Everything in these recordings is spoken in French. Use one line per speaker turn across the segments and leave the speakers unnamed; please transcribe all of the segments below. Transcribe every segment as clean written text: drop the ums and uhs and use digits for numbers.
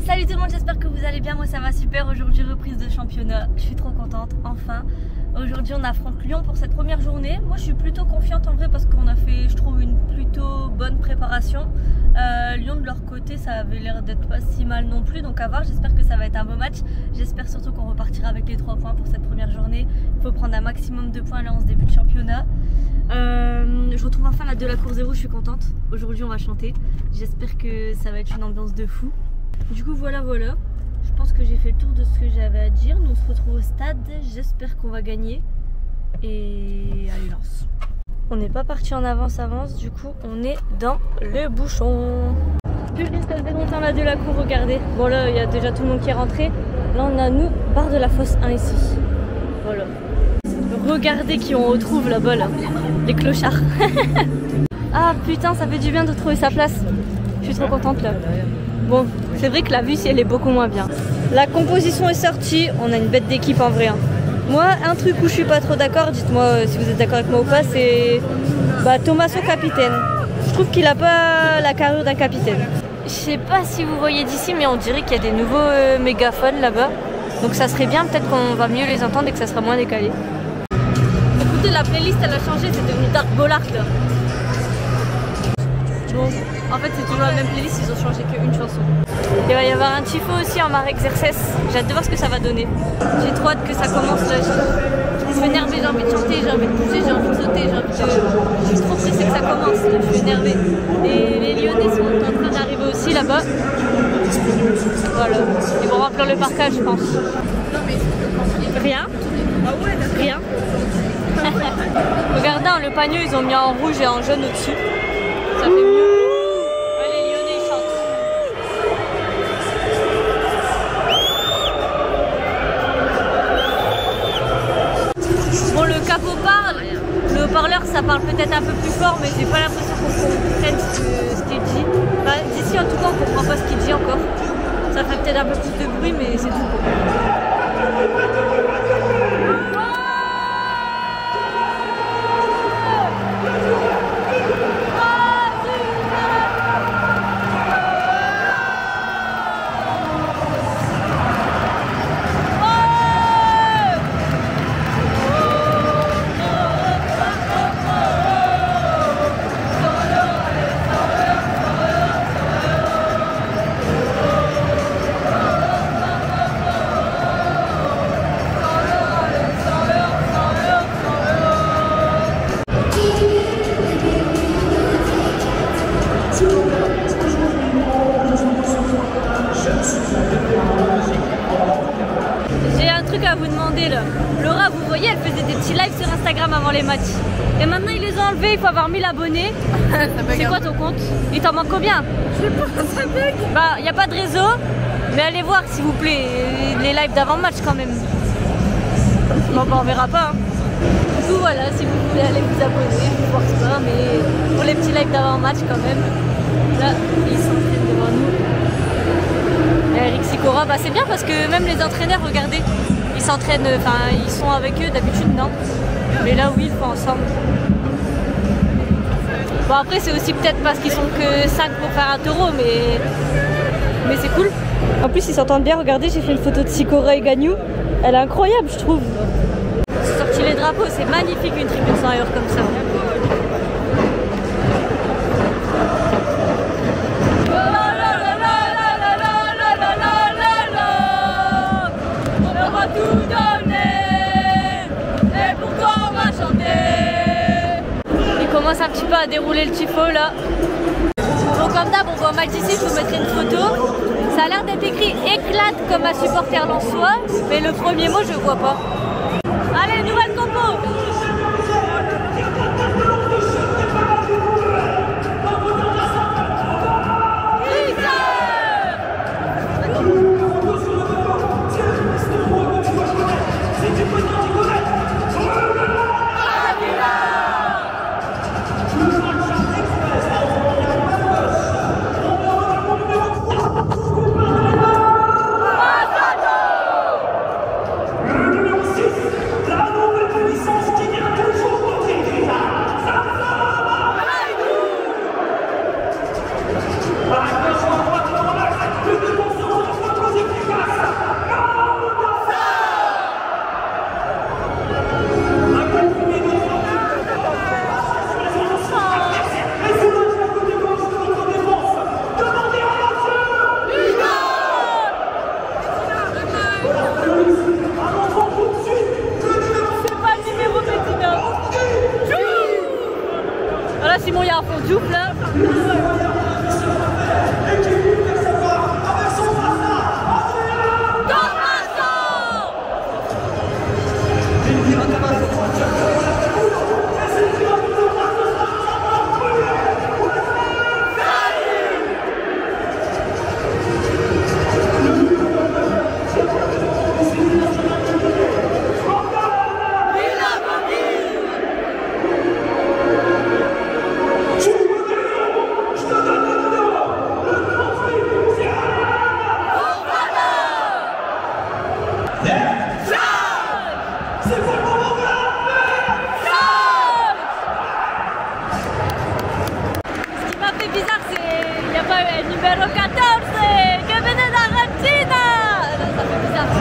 Salut tout le monde, j'espère que vous allez bien, moi ça va super. Aujourd'hui reprise de championnat, je suis trop contente, enfin. Aujourd'hui on affronte Lyon pour cette première journée. Moi je suis plutôt confiante en vrai parce qu'on a fait, je trouve, une plutôt bonne préparation. Lyon de leur côté ça avait l'air d'être pas si mal non plus, donc à voir, j'espère que ça va être un beau match. J'espère surtout qu'on repartira avec les 3 points pour cette première journée. Il faut prendre un maximum de points là en ce début de championnat. Je retrouve enfin la de la cour zéro, je suis contente. Aujourd'hui on va chanter, j'espère que ça va être une ambiance de fou. Du coup voilà, je pense que j'ai fait le tour de ce que j'avais à dire. Nous on se retrouve au stade, j'espère qu'on va gagner. Et allez, lance. On n'est pas parti en avance, du coup on est dans le bouchon. Purée, ça faisait longtemps là de la cour, regardez. Bon là il y a déjà tout le monde qui est rentré. Là on a nous, barre de la fosse 1 ici. Voilà. Regardez qui on retrouve là-bas là. Les clochards. Ah putain, ça fait du bien de trouver sa place. Je suis trop contente là. Bon, c'est vrai que la vue si elle est beaucoup moins bien. La composition est sortie, on a une bête d'équipe en vrai. Moi, un truc où je suis pas trop d'accord, dites-moi si vous êtes d'accord avec moi ou pas, c'est Thomas au capitaine. Je trouve qu'il a pas la carrure d'un capitaine. Je sais pas si vous voyez d'ici, mais on dirait qu'il y a des nouveaux mégaphones là-bas. Donc ça serait bien, peut-être qu'on va mieux les entendre et que ça sera moins décalé. Écoutez, la playlist elle a changé, c'est devenu Dark Bollard là. Bon, en fait c'est toujours la même playlist, ils ont changé qu'une chanson. Il va y avoir un tifo aussi en Marek Xerxes, j'ai hâte de voir ce que ça va donner. J'ai trop hâte que ça commence là, je suis énervée, j'ai envie de chanter, j'ai envie de bouger, j'ai envie de sauter, j'ai envie de... Je suis trop pressée que ça commence, là, je suis énervée. Et les Lyonnais sont en train d'arriver aussi là-bas. Voilà, ils vont remplir le parcage je pense. Rien? Rien. Regardez, le panneau ils ont mis en rouge et en jaune au-dessus. Ça fait mieux. Ouais, les Lyonnais ils chantent. Bon, le capot parle. Le haut-parleur ça parle peut-être un peu plus fort, mais j'ai pas l'impression qu'on comprenne ce qu'il dit. Enfin, d'ici en tout cas on comprend pas ce qu'il dit encore. Ça fait peut-être un peu plus de bruit, mais c'est tout. J'ai un truc à vous demander là. Laura, vous voyez, elle faisait des petits lives sur Instagram avant les matchs. Et maintenant ils les ont enlevés, il faut avoir 1000 abonnés. C'est quoi ton compte? Il t'en manque combien? Je sais pas, ça bug. Bah, il n'y a pas de réseau, mais allez voir s'il vous plaît les lives d'avant-match quand même. Bon, bah, on verra pas. Hein. Du coup, voilà, si vous voulez aller vous abonner, je ne force pas, mais pour les petits lives d'avant-match quand même. Là, ils s'entraînent devant nous. Eric Sikora, bah c'est bien parce que même les entraîneurs, regardez, ils s'entraînent, enfin ils sont avec eux d'habitude, non? Mais là oui, ils font ensemble. Bon après c'est aussi peut-être parce qu'ils sont que 5 pour faire un taureau, mais c'est cool. En plus ils s'entendent bien, regardez, j'ai fait une photo de Sikora et Gagnou, elle est incroyable je trouve. J'ai sorti les drapeaux, c'est magnifique une tribune sans ailleurs comme ça. Un petit peu à dérouler le tifo là. Bon, comme d'hab, on voit mal d'ici, je vous mettrai une photo. Ça a l'air d'être écrit éclate comme un supporter lensois, mais le premier mot je vois pas. Allez, nouvelle compo.
La nouvelle puissance
à fond de ouf là.
Numéro 14, que venait d'Argentine. Ça fait bizarre.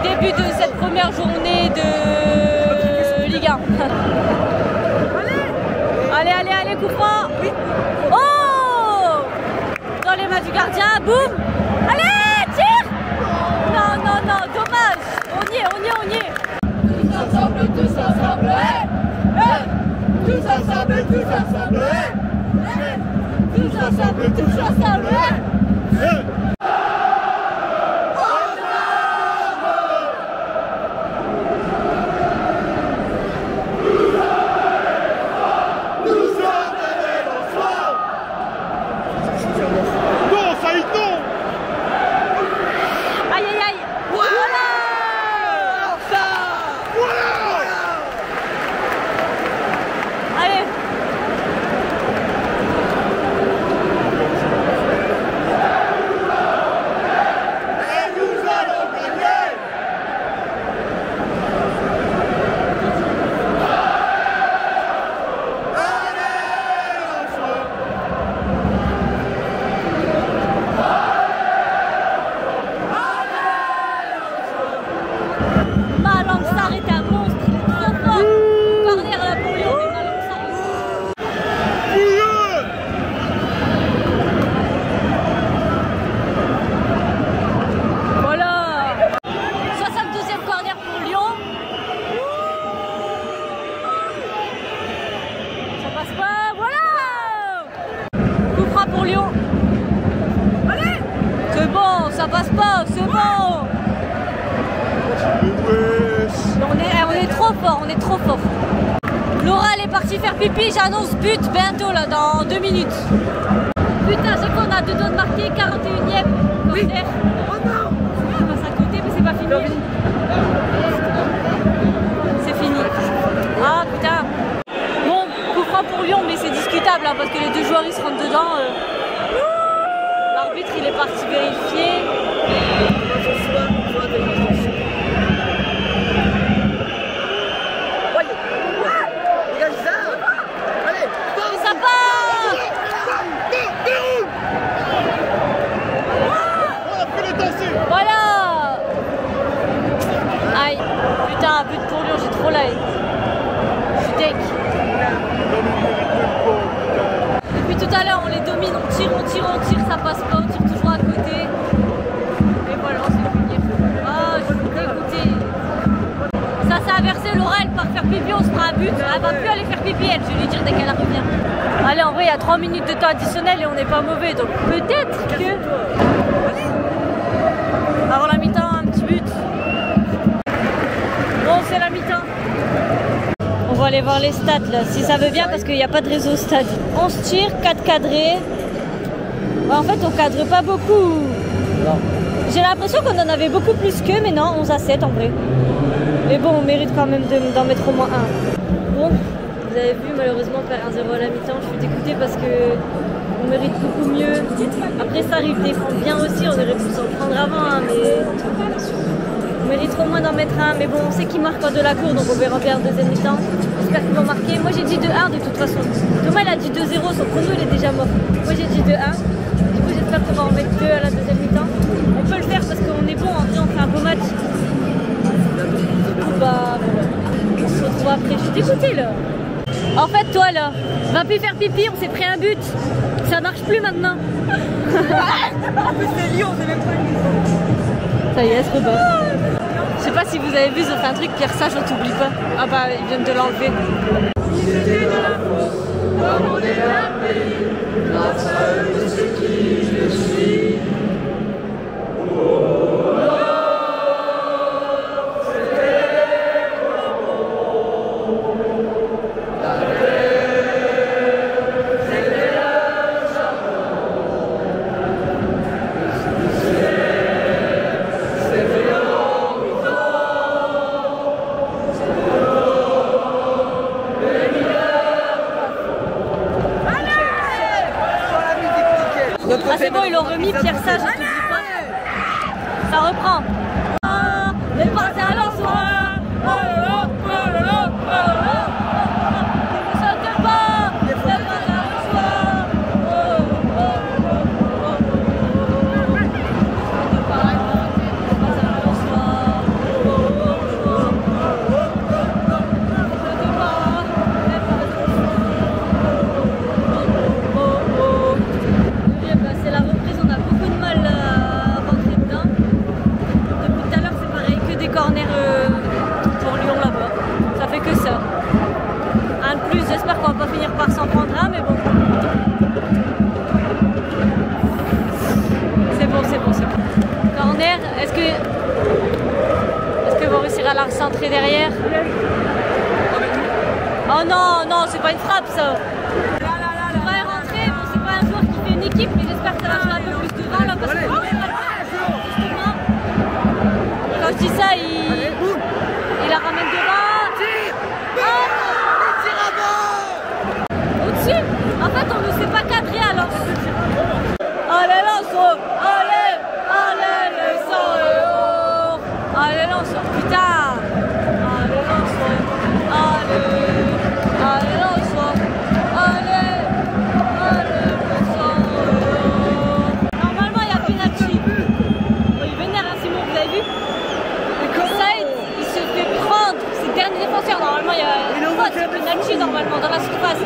Début de cette première journée de Ligue 1. Allez, coup franc. Oh, dans les mains du gardien, boum. Allez, tire. Non, dommage. On y est.
Tous ensemble, tous ensemble. Tous ensemble, tous ensemble. Tous ensemble, tous ensemble.
Ça passe pas, c'est bon. On est trop fort. Laura elle est partie faire pipi, j'annonce but bientôt là, dans 2 minutes. Putain, c'est qu'on a 2 doigts de marquer, 41e. Oui. Oh non. On passe à côté mais c'est pas fini. C'est fini. Ah putain. là parce que les deux joueurs ils se rentrent dedans. L'arbitre il est parti vérifier. Et ça part. Voilà. Aïe. Putain, un but pour Lyon, j'ai trop la haine. Je suis deg. Depuis tout à l'heure, on les domine, on tire, ça passe pas, on tire toujours à côté. Et voilà, on s'est finir. Ah, je suis dégoûtée. Ça s'est inversé, Laura, elle part faire pipi, on se prend un but. Elle va plus aller faire pipi, elle, je vais lui dire dès qu'elle revient. Allez, en vrai, il y a 3 minutes de temps additionnel et on n'est pas mauvais, donc peut-être que... Avant la mi-temps, un petit but. Bon, c'est la mi-temps. On va aller voir les stats là, si ça veut bien, parce qu'il n'y a pas de réseau stade. 11 tirs, 4 cadrés. Ouais, en fait, on cadre pas beaucoup. J'ai l'impression qu'on en avait beaucoup plus qu'eux, mais non, 11 à 7 en vrai. Mais bon, on mérite quand même d'en mettre au moins un. Bon, vous avez vu, malheureusement, faire 1-0 à la mi-temps. Je suis dégoûtée parce que on mérite beaucoup mieux. Après, ça arrive défendre bien aussi, on aurait pu s'en prendre avant, hein, mais on mérite au moins d'en mettre un. Mais bon, on sait qu'ils marquent en de la cour, donc on verra bien en deuxième mi-temps. J'espère qu'ils vont marquer. Moi, j'ai dit 2-1 de toute façon. Thomas, il a dit 2-0, son chrono, il est déjà mort. Moi, j'ai dit 2-1. Du coup, j'espère qu'on va en mettre 2 à la deuxième mi-temps. On peut le faire parce qu'on est bon, en vrai, on fait un beau match. Du coup, bah, on se retrouve après. Je suis dégoûtée, là. En fait, toi, là, va plus faire pipi, on s'est pris un but. Ça marche plus maintenant.
En plus, c'est Lyon, c'est même pas Lyon.
Ça y est, elle se rebat. Je sais pas si vous avez vu, ils ont fait un truc, Pierre Sage, on t'oublie pas. Ah bah, ils viennent de l'enlever.
Comme on est un pays, grâce à eux, je sais qui je suis.
Ah c'est bon, ils l'ont remis, Pierre Sage, on t'oublie pas. Ça reprend. Mais partez à l'ensoir. Ne sautez pas. C'est la reprise, on a beaucoup de mal à rentrer dedans. Depuis tout à l'heure, c'est pareil, que des corners pour Lyon là-bas. Ça fait que ça. Un de plus, j'espère qu'on va pas finir par s'en prendre un, mais bon. C'est bon, c'est bon, c'est bon. Corner, est-ce que vont réussir à la recentrer derrière? Oh non, non, c'est pas une frappe ça. On va y rentrer, bon c'est pas un joueur qui fait une équipe, mais j'espère que ça va jouer un peu plus devant là parce que justement, quand je dis ça, il la ramène devant. Au-dessus, en fait on ne sait pas cadrer alors. Allez lance, allez, allez le sang et oh. Allez lance, putain. Allez lance, allez, allez lance, allez, allez le sang et oh. Normalement il y a penalty. Bon, il vénère hein, Simon, vous avez vu? Saïd, il se fait prendre, c'est le dernier défenseur, normalement il y a une faute, c'est penalty normalement dans la surface.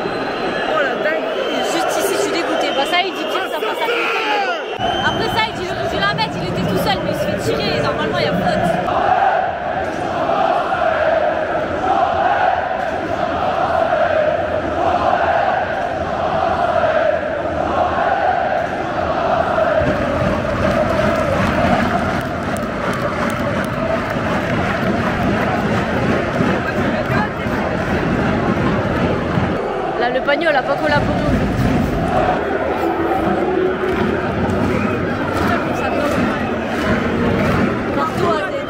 Juste ici, je suis dégoûtée. Bah, Saïd, il tire, ça passe à côté. Après, Saïd, il aurait dû la mettre, il était tout seul, mais il se fait tirer et normalement, il y a faute. Là, le Pagnol n'a pas collaboré aujourd'hui. Marteau à des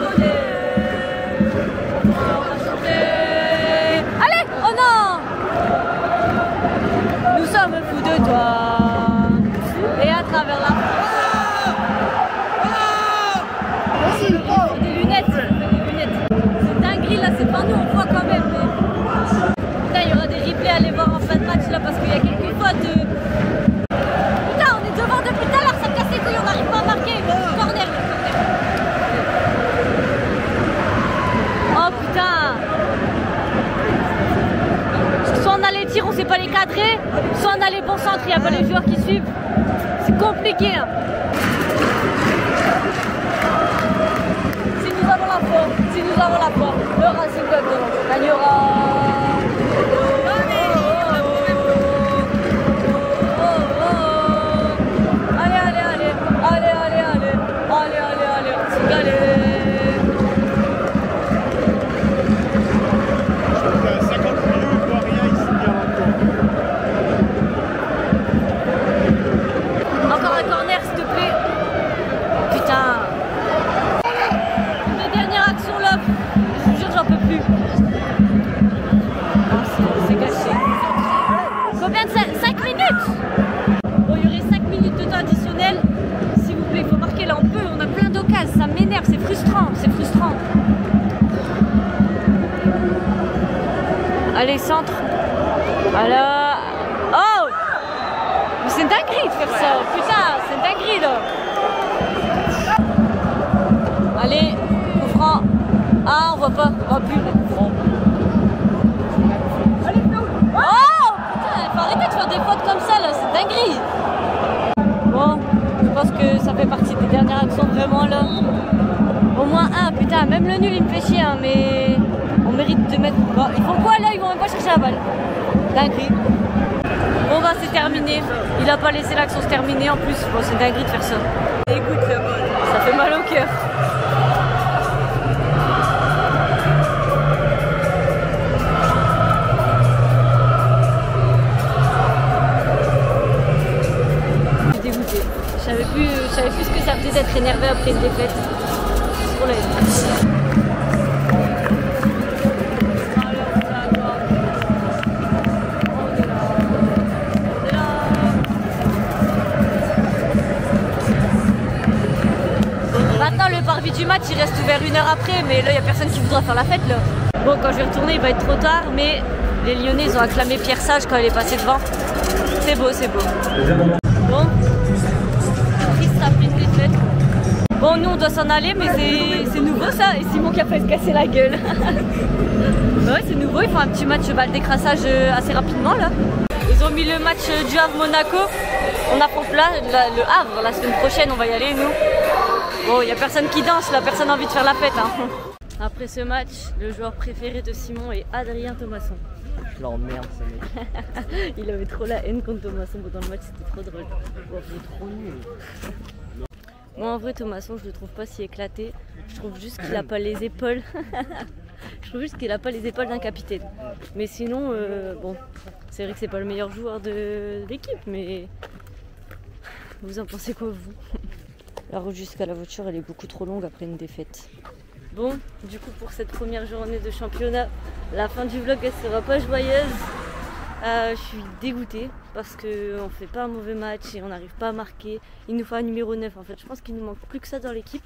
compliqué. Hein. Si nous avons la foi, le Racing Club de Lens gagnera. Allez, centre. Voilà. Oh! Mais c'est une dinguerie de faire ça. Putain, c'est une dinguerie là. Allez, coup franc. Ah, on voit pas. On voit plus le coup franc. Oh! Putain, il faut arrêter de faire des fautes comme ça là. C'est une dinguerie. Bon, je pense que ça fait partie des dernières actions vraiment là. Au moins un, putain. Même le nul il me fait chier, hein, mais. On mérite de mettre... Bon, ils font quoi là? Ils vont même pas chercher la balle. Dinguerie. Bon bah c'est terminé. Il a pas laissé l'action se terminer en plus. Bon c'est dinguerie de faire ça. Écoute la balle. Ça fait mal au cœur. Je suis dégoûtée. Je savais plus ce que ça faisait d'être énervé après une défaite. C'est trop laid. Du match il reste ouvert 1 heure après, mais là il n'y a personne qui voudra faire la fête là. Bon, quand je vais retourner il va être trop tard, mais les Lyonnais ils ont acclamé Pierre Sage quand il est passé devant. C'est beau, c'est beau. Bon, triste après une défaite. Bon, nous on doit s'en aller, mais c'est nouveau ça. Et Simon qui a failli se casser la gueule. Bah ouais, c'est nouveau, ils font un petit match balle d'écrassage assez rapidement là. Ils ont mis le match du Havre-Monaco. On affronte là le Havre la semaine prochaine, on va y aller nous. Bon, il n'y a personne qui danse là, personne n'a envie de faire la fête. Hein. Après ce match, le joueur préféré de Simon est Adrien Thomasson.
Je l'emmerde ce mec.
Il avait trop la haine contre Thomasson pendant le match, c'était trop drôle.
Oh, c'est trop nul.
Moi en vrai Thomasson je le trouve pas si éclaté. Je trouve juste qu'il a pas les épaules. Je trouve juste qu'il a pas les épaules d'un capitaine. Mais sinon, bon, c'est vrai que c'est pas le meilleur joueur de l'équipe, mais vous en pensez quoi vous? La route jusqu'à la voiture elle est beaucoup trop longue après une défaite. Bon, du coup pour cette première journée de championnat, la fin du vlog elle sera pas joyeuse. Je suis dégoûtée parce qu'on fait pas un mauvais match et on n'arrive pas à marquer. Il nous faut un numéro 9 en fait, je pense qu'il nous manque plus que ça dans l'équipe.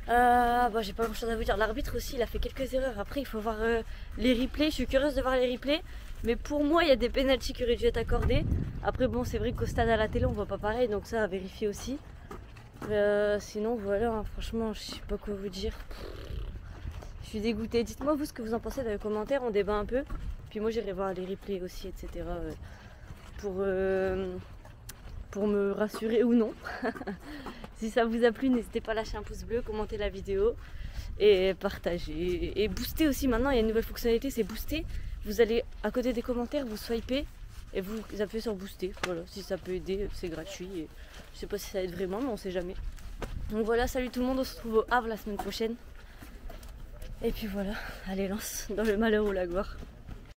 Bah, j'ai pas grand chose à vous dire. L'arbitre aussi il a fait quelques erreurs. Après il faut voir les replays, je suis curieuse de voir les replays. Mais pour moi il y a des pénaltys qui auraient dû être accordés. Après bon c'est vrai qu'au stade à la télé on voit pas pareil, donc ça à vérifier aussi. Sinon voilà, hein, franchement je sais pas quoi vous dire. Je suis dégoûtée. Dites-moi vous ce que vous en pensez dans les commentaires, on débat un peu. Puis moi j'irai voir les replays aussi, etc. Pour me rassurer ou non. Si ça vous a plu, n'hésitez pas à lâcher un pouce bleu, commenter la vidéo et partager. Et booster aussi, maintenant il y a une nouvelle fonctionnalité, c'est booster. Vous allez à côté des commentaires, vous swipez et vous appuyez sur booster. Voilà, si ça peut aider, c'est gratuit. Et je sais pas si ça aide vraiment, mais on sait jamais. Donc voilà, salut tout le monde, on se retrouve au Havre la semaine prochaine. Et puis voilà, allez Lens, dans le malheur ou la gloire.